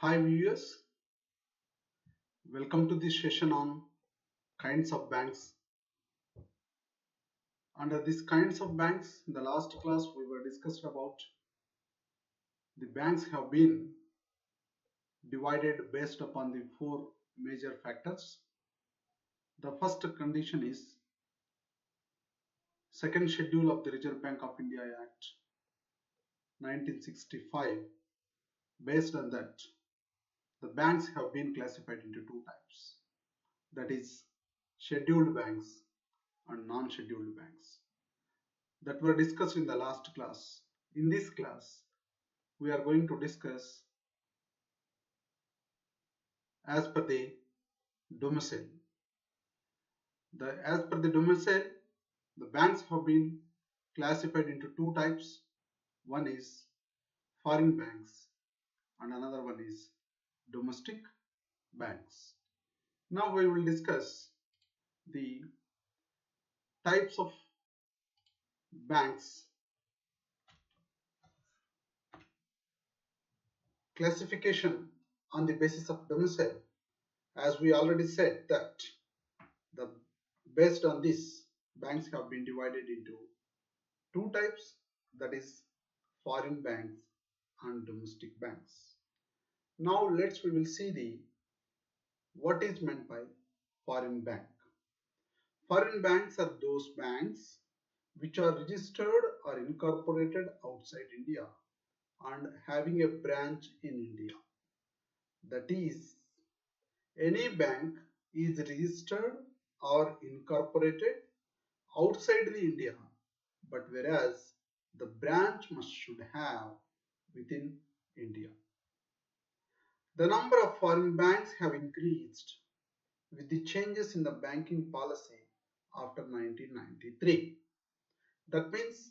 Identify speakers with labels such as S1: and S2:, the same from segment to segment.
S1: Hi viewers, welcome to this session on kinds of banks. Under these kinds of banks, in the last class we were discussed about the banks have been divided based upon the four major factors. The first condition is second schedule of the Reserve Bank of India Act 1965. Based on that, the banks have been classified into two types, that is scheduled banks and non-scheduled banks, that were discussed in the last class. In this class, we are going to discuss as per the domicile. As per the domicile, the banks have been classified into two types. One is foreign banks and another one is domestic banks. Now we will discuss the types of banks. Classification on the basis of domicile. As we already said that the based on this, banks have been divided into two types, that is foreign banks and domestic banks. Now we will see the what is meant by foreign bank. Foreign banks are those banks which are registered or incorporated outside India and having a branch in India. That is, any bank is registered or incorporated outside the India, but whereas the branch should have within India. The number of foreign banks have increased with the changes in the banking policy after 1993. That means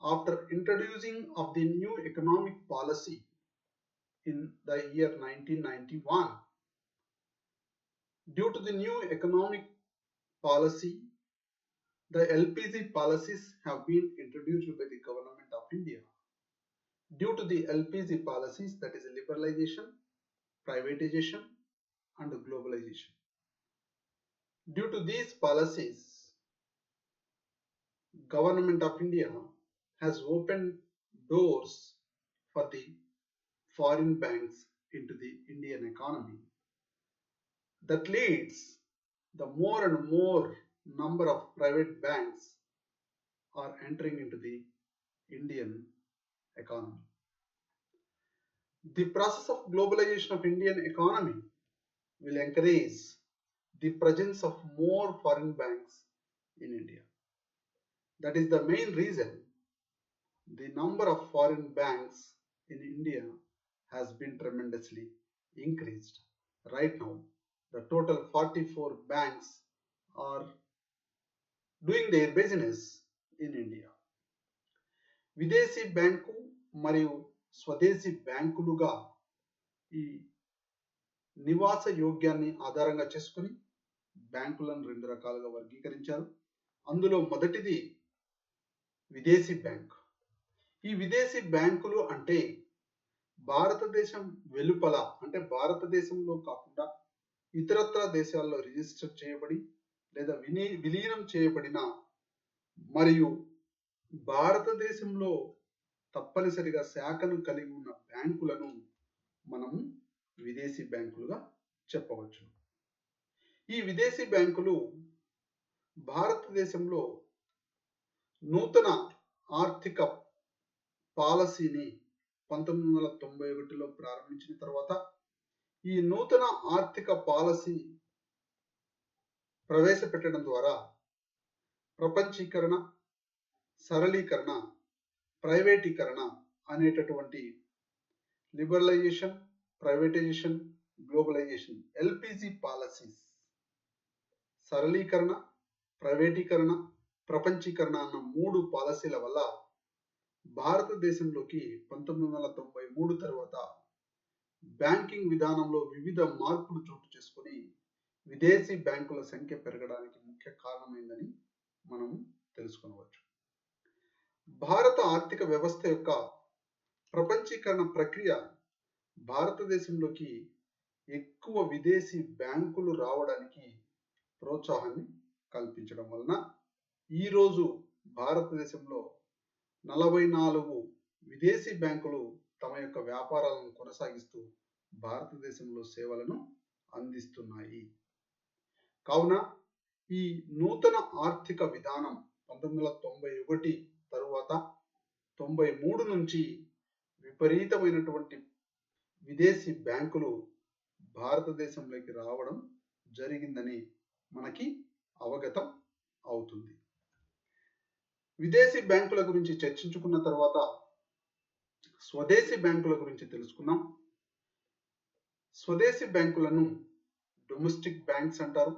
S1: after introducing of the new economic policy in the year 1991, due to the new economic policy, the LPG policies have been introduced by the government of India. Due to the LPG policies, that is liberalization, privatization and globalization. Due to these policies, Government of India has opened doors for the foreign banks into the Indian economy. That leads the more and more number of private banks are entering into the Indian economy. The process of globalization of Indian economy will encourage the presence of more foreign banks in India. That is the main reason the number of foreign banks in India has been tremendously increased. Right now, the total 44 banks are doing their business in India. విదేశీ bank మరియు స్వదేశీ బ్యాంకులుగా ఈ నివాస యోగ్యాన్ని ఆధారంగా చేసుకుని బ్యాంకులను రెండు రకాలుగా వర్గీకరించారు. అందులో మొదటిది విదేశీ బ్యాంక్. ఈ విదేశీ బ్యాంకులు అంటే భారతదేశం వెలుపల, అంటే భారతదేశంలో కాకుండా ఇతరత్ర దేశాల్లో రిజిస్టర్ చేయబడి లేదా విలీనం చేయబడిన మరియు భారతదేశంలో తప్పనిసరిగా శాఖను కలిగి ఉన్న బ్యాంకులను మనము విదేశీ బ్యాంకులుగా చెప్పవచ్చు. ఈ విదేశీ బ్యాంకులు భారతదేశంలో నూతన ఆర్థిక పాలసీని 1991లో ప్రారంభించిన తర్వాత ఈ నూతన ఆర్థిక పాలసీ ప్రవేశపెట్టడం ద్వారా ప్రపంచీకరణ, సరళీకరణ, ప్రైవేటీకరణ అనేటటువంటి liberalisation, privatisation, globalisation LPG policies, సరళీకరణ, ప్రైవేటీకరణ, ప్రపంచీకరణ అన్న మూడు పాలసీల వల్ల భారతదేశంలోకి 1993 తర్వాత బ్యాంకింగ్ విధానంలో వివిధ మార్పులు చోటు చేసుకొని విదేశీ బ్యాంకుల సంఖ్య పెరగడానికి ముఖ్య కారణమైందని మనం తెలుసుకోవచ్చు. భారత ఆర్థిక వ్యవస్థ యొక్క ప్రపంచీకరణ ప్రక్రియ భారతదేశంలోకి ఎక్కువ విదేశీ బ్యాంకులు రావడానికి ప్రోత్సాహాన్ని కల్పించడం వలన ఈరోజు భారతదేశంలో 44 విదేశీ బ్యాంకులు తమ యొక్క వ్యాపారాలను కొనసాగిస్తూ భారతదేశంలో సేవలను అందిస్తున్నాయి. కావున ఈ నూతన ఆర్థిక విధానం 1991 తరువాత 93 నుంచి విపరీతమైనటువంటి విదేశీ బ్యాంకులు భారతదేశంలోకి రావడం జరిగిందని మనకి అవగతం అవుతుంది. విదేశీ బ్యాంకుల గురించి చర్చించుకున్న తర్వాత స్వదేశీ బ్యాంకుల గురించి తెలుసుకుందాం. స్వదేశీ బ్యాంకులను డొమెస్టిక్ బ్యాంక్స్ అంటారు.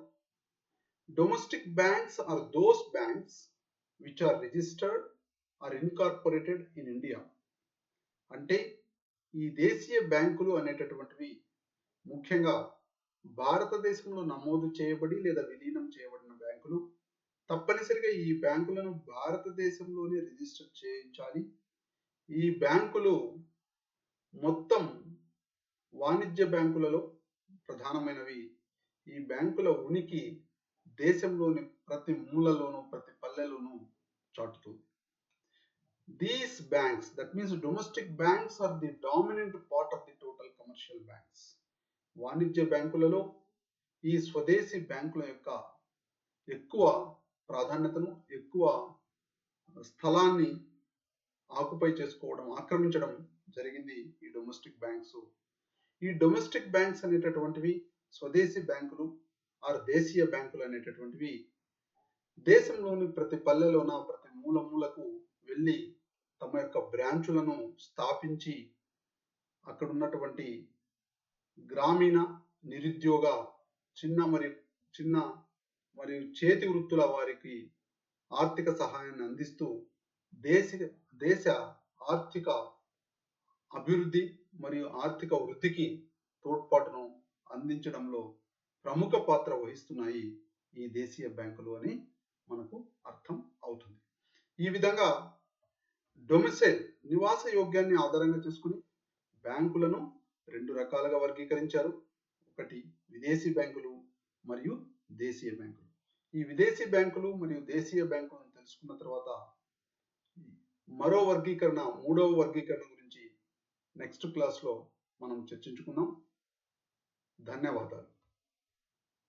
S1: Domestic banks are those banks which are registered or incorporated in India. అంటే ఈ దేశీయ బ్యాంకులు అనేటటువంటివి ముఖ్యంగా భారతదేశంలో నమోదు చేయబడి లేదా విలీనం చేయబడిన బ్యాంకులు. తప్పనిసరిగా ఈ బ్యాంకులను భారతదేశంలోనే రిజిస్టర్ చేయించాలి. ఈ బ్యాంకులు మొత్తం వాణిజ్య బ్యాంకులలో ప్రధానమైనవి. ఈ బ్యాంకుల ఉనికి దేశంలోని ప్రతి మూలలోనూ ప్రతి పల్లెలోనూ చాటుతుంది. These banks, that means domestic banks, are the dominant part of the total commercial banks. వాణిజ్య బ్యాంకులలో ఈ స్వదేశీ బ్యాంకుల యొక్క ఎక్కువ ప్రాధాన్యతను, ఎక్కువ స్థలాన్ని ఆక్రమించడం జరిగింది ఈ డొమెస్టిక్ బ్యాంక్స్. ఈ డొమెస్టిక్ బ్యాంక్స్ అనేటటువంటివి స్వదేశీ బ్యాంకులు ఆర్ దేశీయ బ్యాంకులు అనేటటువంటివి దేశంలోని ప్రతి పల్లెలోన ప్రతి మూలకు వెళ్ళి తమ యొక్క బ్రాంచులను స్థాపించి అక్కడ ఉన్నటువంటి గ్రామీణ నిరుద్యోగ చిన్న మరియు చేతి వృత్తుల వారికి ఆర్థిక సహాయాన్ని అందిస్తూ దేశ ఆర్థిక అభివృద్ధి మరియు ఆర్థిక వృద్ధికి తోడ్పాటును అందించడంలో ప్రముఖ పాత్ర వహిస్తున్నాయి ఈ దేశీయ బ్యాంకులు అని మనకు అర్థం అవుతుంది. ఈ విధంగా డొమిసైల్ నివాస యోగ్యాన్ని ఆధారంగా చేసుకుని బ్యాంకులను 2 రకాలుగా వర్గీకరించారు. ఒకటి విదేశీ బ్యాంకులు మరియు దేశీయ బ్యాంకులు. ఈ విదేశీ బ్యాంకులు మరియు దేశీయ బ్యాంకులను తెలుసుకున్న తర్వాత మూడవ వర్గీకరణ గురించి నెక్స్ట్ క్లాస్లో మనం చర్చించుకుందాం. ధన్యవాదాలు.